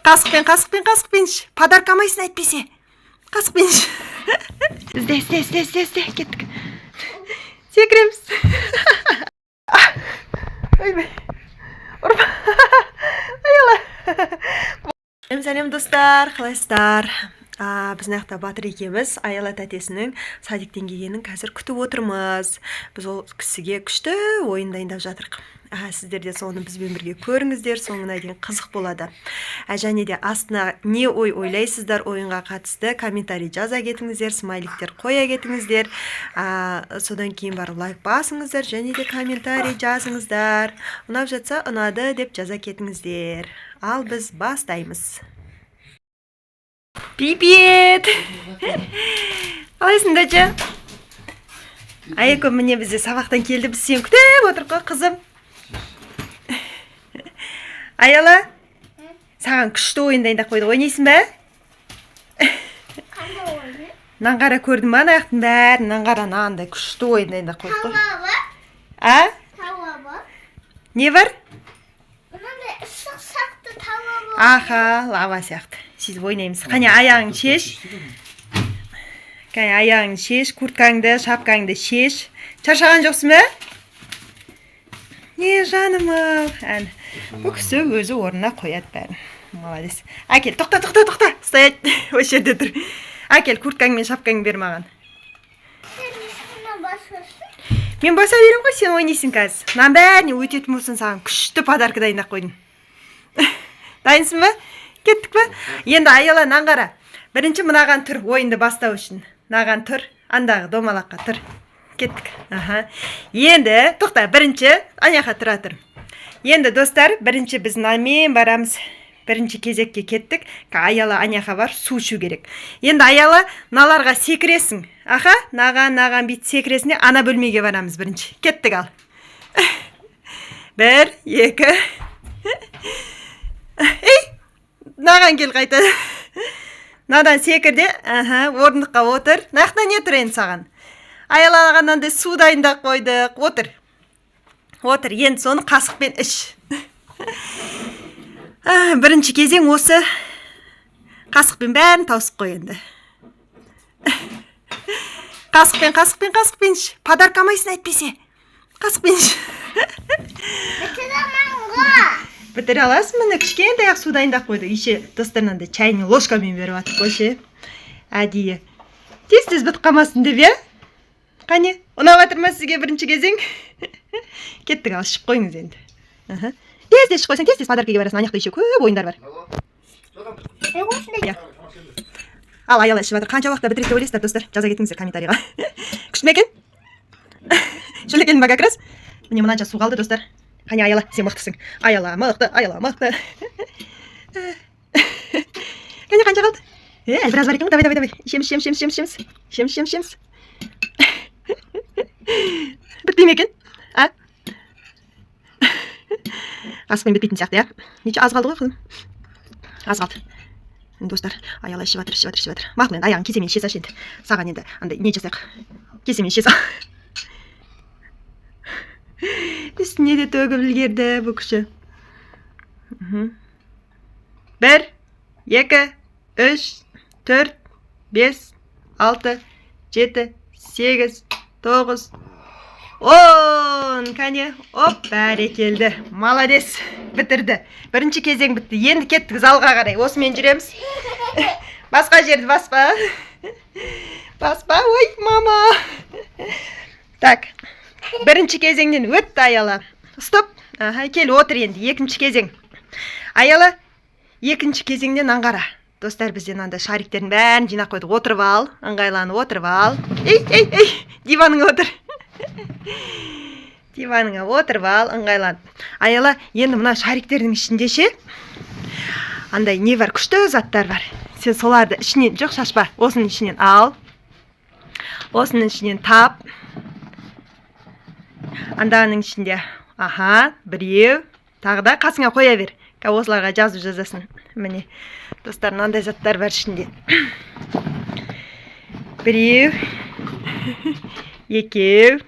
Қасықпен. Подарка алмайсың әйтпесе. Қасықпен. Ізде, кеттік. Секіреміз. Ойбай. Ұрма. Аяла. Сәлем достар, қалайсыздар? Біздің аяқта Батыр екеміз Аяла тәтесінің садиктен келгенін қазір күтіп отырмыз. Біз ол кісіге күшті ойын дайындап жатырық. Сіздер де соны бізбен бірге көріңіздер, соңына дейін қызық болады. Және де астына не ой ойлайсыздар ойынға қатысты комментарий жаза кетіңіздер, смайликтер қоя кетіңіздер. Содан кейін барып лайк басыңыздар, және де комментарий жазыңыздар. Ұнап жатса ұнады деп жаза кетіңіздер. Ал біз бастаймыз. Привет! Қалайсың дәже? Айекөм міне бізде сабақтан келді, біз сен күтіп отырық қой, қызым. Аяла, саған күшті ойын дайындап қойды, ойнайсың ба? Нанғара көрдің ба, аяқтың бәрін нанғара нандай күшті ойын дайындап қойды қой. Тауа бар. Не бар? Мынандай ысық сақты тауа бар. Аха, лава сияқты. Сөйтіп ойнаймыз. Қане аяғың шеш, курткаңды, шапкаңды шеш. Шаршаған жоқсың ба? Не жаным ау. Бұл кісі өзі орнына қояды бәрін. Молодец. Әкел, тоқта. Стоять. Осы жерде тұр. Әкел, курткаң мен шапкаңды бер маған. Мен баса берем ғой, сен ойнайсың қазір. Мынан бәріне өтетін болсын, саған күшті подарка дайындап қойдым. Дайынсың ба? Кеттік па? Енді Аяла нанғара. Бірінші мынаған тұр ойынды бастау үшін. Мынаған тұр, андағы домалаққа тұр. Кеттік. Енді, тоқта, бірінші аяқа тұра тұр. Енді достар, бірінші біз намен барамыз. Бірінші кезекке кеттік. Аяла аяқа бар, су ішу керек. Енді Аяла наларға секіресің. Наған бейт секіресіне ана бөлмеге барамыз бірінші. Кеттік ал. 1, 2. Наған кел қайта. Надан секірде, орындыққа отыр. Нақта не тұр енді саған? Аялағаннан су дайындап қойдық. Отыр, енді соны қасықпен іш. Бірінші кезең осы. Қасықпен бәрін тауысып қой енді. Қасықпен іш. Подарка алмайсың әйтпесе. Қасықпен іш. Бітіре аласың, міне кішкентай ақ су дайындап қойды. Еше достарынан да чаймен ложкамен беріп атып қойшы. Әдейі. Тез бітіп қалмасын деп, е? Қане, ұнап жатыр ма сізге бірінші кезең? Кеттік ал, ішіп қойыңыз енді. Тез ішіп қойсаң, тез подаркаға барасың. Аяқта еше көп ойындар бар. Ал Аяла ішіп жатыр. Қанша уақытта бітіреді деп ойлайсыздар, достар? Жаза кетіңіздер комментарийға. Күшті ме екен? Шөлі келдің ба как раз? Міне мынанша су қалды, достар. Қане Аяла, сен мықтысың. Аяла мықты. Қане қанша қалды? Біраз бар екен, давай. Шеміз. Бітпей ме екен? Қасықпен бітпейтін сияқты, я? Неше аз қалды ғой, қызым? Аз қалды. Достар, Аяла ішіп жатыр. Мақыл енді, аяғын кесемен іше салшы енді. Саған енді, андай, не жасайық? Кесемен іше сал. Үстіне де төгіп үлгерді бұл күші. 1, 2, 3, 4, 5, 6, 7, 8, 9, 10. Кәне, оп, бәрекелді. Молодец, бітірді. Бірінші кезең бітті. Енді кеттік залға қарай. Осымен жүреміз. Басқа жерді баспа. Ой, мама. Так. Бірінші кезеңнен өтті Аяла. Стоп. Кел отыр енді. Екінші кезең. Аяла, екінші кезеңнен аңғара. Достар, бізден анда шариктерін бәрін жинақ қойдық. Отырып ал. Ыңғайланып отырып ал. Ей. Диваныңа отыр. Диваныңа отырып ал. Ыңғайлан. Аяла, енді мына шариктердің ішінде ше. Андай не бар? Күшті заттар бар. Сен соларды ішінен, жоқ шашпа. Осының ішінен ал. Осының ішінен тап. Анданың ішінде, біреу, тағы да қасыңа қоя бер. Осыларға жазып жазасын. Міне, достар, мынандай заттар бар ішінде. Біреу, екеу.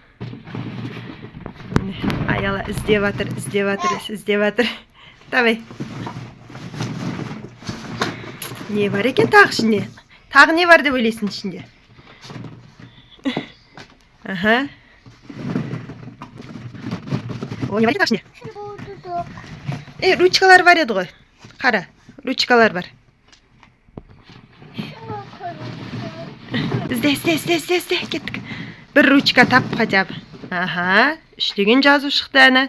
Аяла іздеп жатыр. Давай. Не бар екен тағы ішінде? Тағы не бар деп ойлайсың ішінде? Аха. О, не бар екен тағы ішінде? Ручкалар бар еді ғой. Қара, ручкалар бар. Ізде, кеттік. Бір ручка тап хотя бы. Аха, үштеген жазу шықты әні.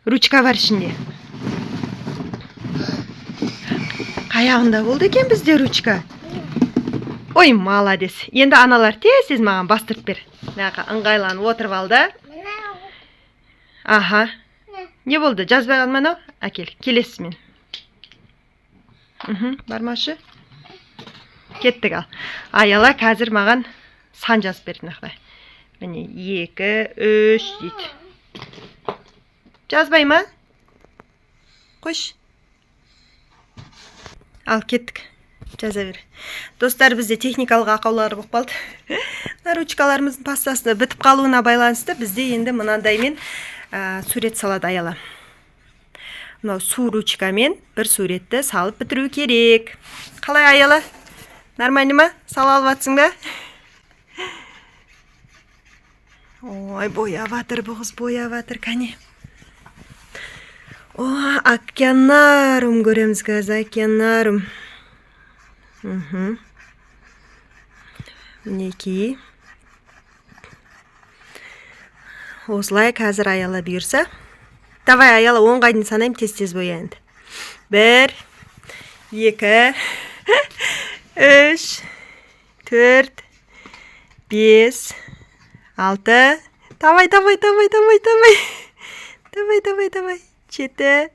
Ручка бар ішінде. Қаяғында болды екен бізде ручка. Ой, молодец. Енді аналар тез маған бастырып бер. Наға ыңғайланып отырып алды. Аха. Не болды? Жазбай қалман ау? Әкел, келесіз мен. Бармашы. Кеттік ал. Аяла қазір маған сан жазып берді нақтай. Міне 2, 3 дейді. Жазбай ма? Қош. Ал кеттік. Жаза бер. Достар, бізде техникалық ақаулар болып қалды. Ручкаларымыздың пастасында бітіп қалуына байланысты бізде енді мынандаймен сурет салады аяла. Мынау су ручкамен бір суретті салып бітіру керек. Қалай аяла? Нормально ма? Сала алып атсың ба? Ой, бояватыр, бұғыз бояватыр, кәне. О, океанарум көреміз қазір, океанарум. Мінекей. Осылай қазір аяла бұйырса. Давай аяла оңғайдың санайым, тез бояйынды. 1, 2, 3, 4, 5, 6. Давай. 7.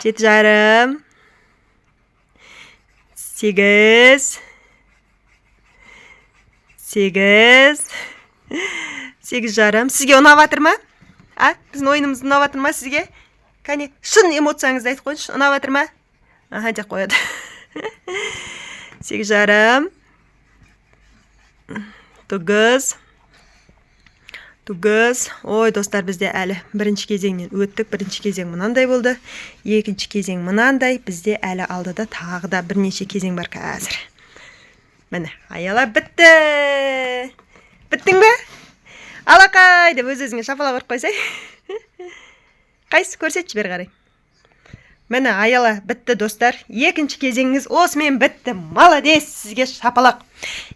7 жарым. 8. 8 жарым. Сізге ұнаватыр ма? Біздің ойынымыз ұнаватыр ма сізге? Кәне, шын эмоцияңызды айтып қойыңызшы, ұнаватыр ма? Аха, жақ қояды. 8 жарым. 9. Ой, достар, бізде әлі бірінші кезеңнен өттік. Бірінші кезең мұнандай болды. Екінші кезең мұнандай. Бізде әлі алдыда тағы да бірнеше кезең бар қазір. Міне, аяла бітті. Біттің бе? Алақай деп өз-өзіңе шапалақ ұрып қойсай. Қайсы көрсетші бер қарай. Міне, аяла бітті достар. Екінші кезеңіңіз осымен бітті. Молодец, сізге шапалақ.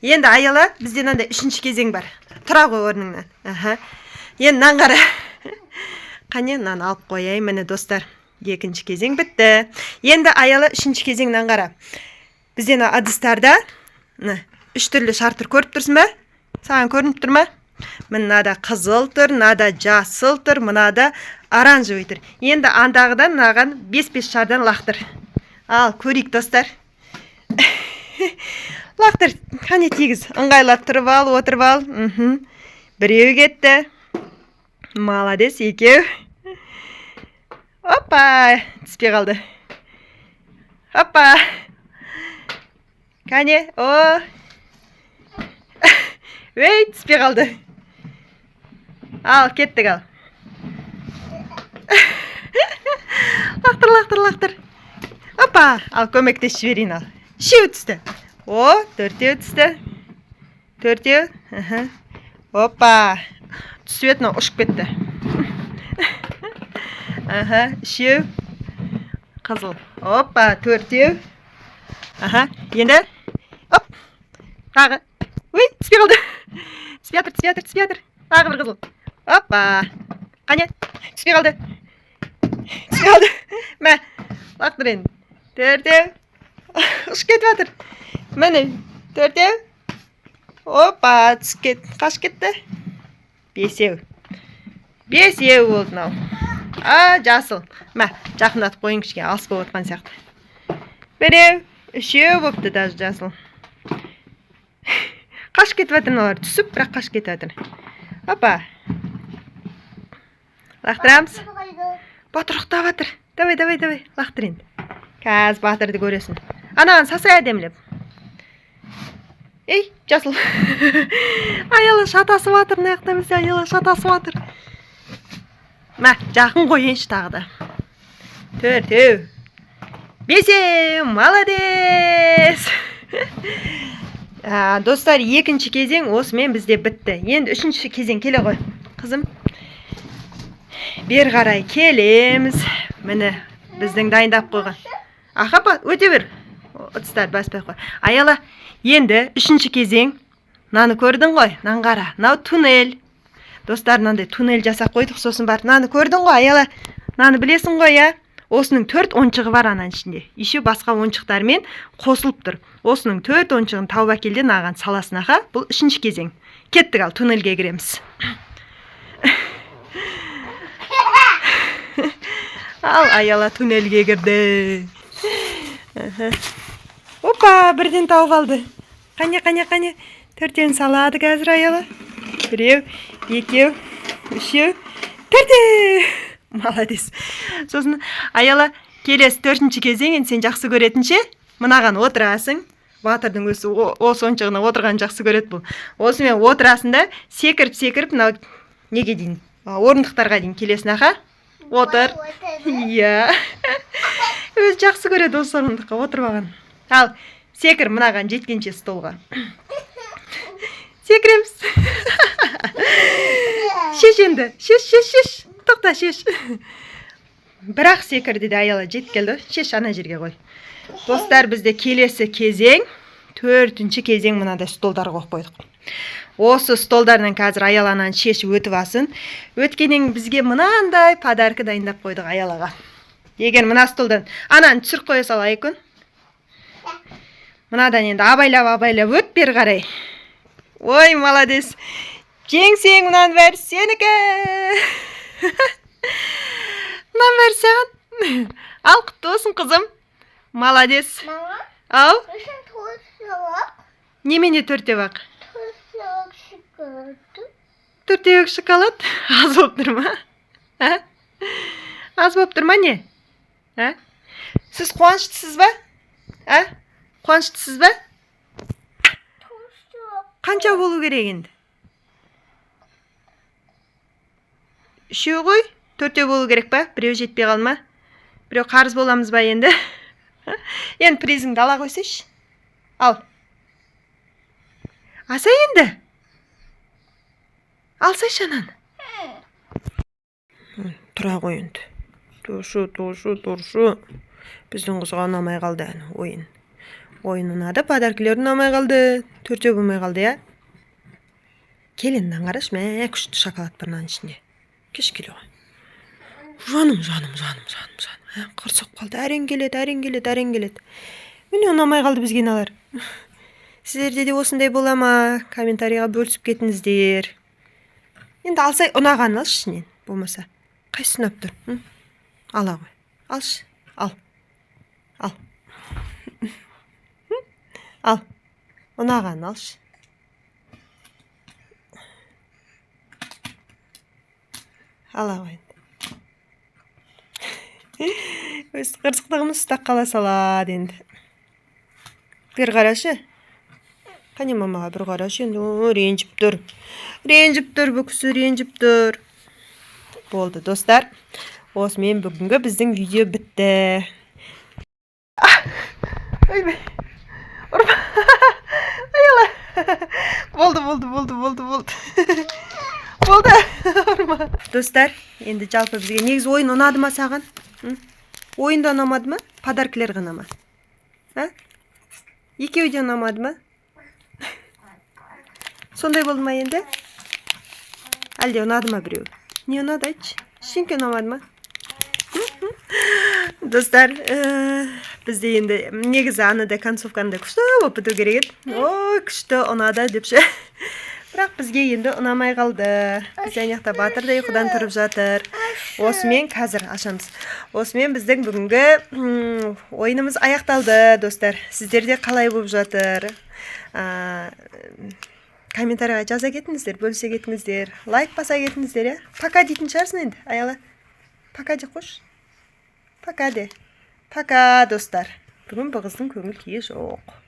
Енді аяла, бізде мынандай үшінші кезең бар. Тұра ғой орныңнан. Аха. Енді нан қара. Қане, нан алып қояй. Міне достар, екінші кезең бітті. Енді аяла үшінші кезеңнен қара. Бізде ыдыстарда 3 түрлі шартыр көріп тұрсың ба? Саған көрініп тұр ма? Мынада қызыл тұр, мынада жасыл тұр, мынада оранжевый тұр. Енді андағыдан мынаған 5-5 шардан лақтыр. Ал, көрейік достар. Лақтыр, қане тегіз. Ыңғайлап тұрып ал, отырып ал. Біреу кетті. Молодец, екеу. Опа, түспей қалды. Опа. Кәне, о. Өй, түспей қалды. Ал, кеттік ал. Лақтыр. Опа, ал көмектес жіберейін ал. 5 түсті. О, 4 түсті. 4. Опа. Түсветно ұшып кетті. 3. Қызыл. Опа, 4. Енді. Оп. Тағы. Ой, түспей қалды. Түспей жатыр. Тағы бір қызыл. Опа. Қане, түспей қалды. Мә, лақтыр енді. 4. Ұшып кетіп жатыр. Міне, 4. Опа, қаш кетті. 5. 5 болды мынау. Жасыл. Мә, жақындатып қойың кішке, алыс болып отқан сияқты. 1, 3 болыпты даже жасыл. Қаш кетіп жатыр мыналар, түсіп, бірақ қаш кетіп жатыр. Опа. Лақтырамыз. Батыр ұқтап жатыр. Давай, лақтыр енді. Қазір батырды көресің. Анаған сасай әдемлеп. Ей, жасыл. Аяла шатасы батыр, наяқта бізде аяла шатасы батыр. Мә, жақын қойыншы тағы да. Төртеу. Бесеу. Молодец. Достар, екінші кезең осымен бізде бітті. Енді үшінші кезең келе ғой. Қызым. Бер қарай келеміз. Міне, біздің дайындап қойған. Аха, өте бер. Ұтыстар баспай қой. Аяла, енді үшінші кезең. Наны көрдің ғой? Нан қара. Нау туннель. Достар, нандай туннель жасап қойдық, сосын бар. Наны көрдің ғой? Аяла, наны білесің ғой, я? Осының 4 оншығы бар анан ішінде. Еще басқа оншықтармен қосылып тұр. Осының 4 оншығын тауып әкелді наған саласынаға. Бұл үшінші кезең. Кеттік, ал туннельге кіреміз. Ал, аяла туннельге кірді. Опа, бірден тауып алды. Қане. Төртен салады қазір аяла. Біреу, екеу, үшеу, төртеу. Молодец. Сосын аяла келесі 4-ші кезең, сен жақсы көретінше мынаған отырасың. Батырдың өзі осы оншығына отырған жақсы көрет бұл. Осымен отырасында секіріп, мынау неге дейін? Орындықтарға дейін келесін аха. Отыр. Иә. Өзі жақсы көреді осы орындыққа отырмаған. Ал, секір мынаған жеткенше столға. Секіреміз. Шеш енді. Шеш. Тоқта, шеш. Бірақ секір деді аяла жеткелді. Шеш, ана жерге қой. Достар, бізде келесі кезең, 4-ші кезең мынандай столдар қойып қойдық. Осы столдардан қазір аяланан шешіп өтіп асын. Өткенен бізге мынандай подарка дайындап қойдық аялаға. Егер мына столдан ананы түсіріп қоя салайын. Мынадан енді абайлап өт бер қарай. Ой, молодец. Жеңсең мынаны бәрі сенікі. Мынаны бәрі саған. Ал, құтты болсын қызым. Молодец. Мама, Ау? үшін тоғыз Немене төртеуақ? шоколад. Төртеуақ шоколад? Аз болып тұр ма? Аз болып тұр ма не? Сіз қуаныштысыз ба? Қуаныштысыз ба? Қанша болу керек енді? Үшеу ғой? Төртеу болу керек па? Біреу жетпей қалма? Біреу қарыз боламыз ба енді? Енді призіңді ала қойсайшы. Ал. Аса енді? Алсайшы ананы. Тұра қой енді. Тұршы. Біздің қызға ұнамай қалды ойын. Ойын ұнады, подаркілер ұнамай қалды. Төртеу болмай қалды, я? Келінден қараш, мә, күшті шоколад бар мынаның ішінде. Кеш келе ғой. Жаным. Қырсық қалды. Әрең келеді. Міне ұнамай қалды бізге налар. Сіздерде де осындай бола ма? Комментарийға бөлісіп кетіңіздер. Енді алсай ұнаған алшы ішінен. Болмаса. Қайсы ұнап тұр? Ала ғой. Алшы. Ал. Ұнаған алшы. Ала ғой. Өз қырсықтығымыз ұстақ қала салады енді. Bir қарашы. Қане мамаға бір қарашы енді. Ренжіп тұр. Бұл кісі ренжіп тұр. Болды, достар. Осымен бүгінгі біздің видео бітті. Ойбай. Ұрма. Аяла. Болды. Болды. Ұрма. Достар, енді жалпы бізге негіз ойын ұнады ма саған? Ойында ұнамады ма? Подаркілер ғана ма? Екеуі де ұнамады ма? Сондай болды ма енді? Әлде ұнады ма біреу? Не ұнады айтшы? Шенке ұнамады ма? Достар, бізде енді негізі анада концовканда күшті болып біту керек еді. Ой, күшті ұнады депші. Бірақ бізге енді ұнамай қалды. Біз аяқта батыр да ұйқыдан тұрып жатыр. Осымен қазір ашамыз. Осымен біздің бүгінгі ойынымыз аяқталды, достар. Сіздерде қалай болып жатыр? Комментарийға жаза кетіңіздер, бөлісе кетіңіздер. Лайк баса кетіңіздер, Пока дейтін шығарсың енді, аяла. Пока де қош. Пока де. Пока, достар. Бүгін бұл қыздың көңіл күйі жоқ.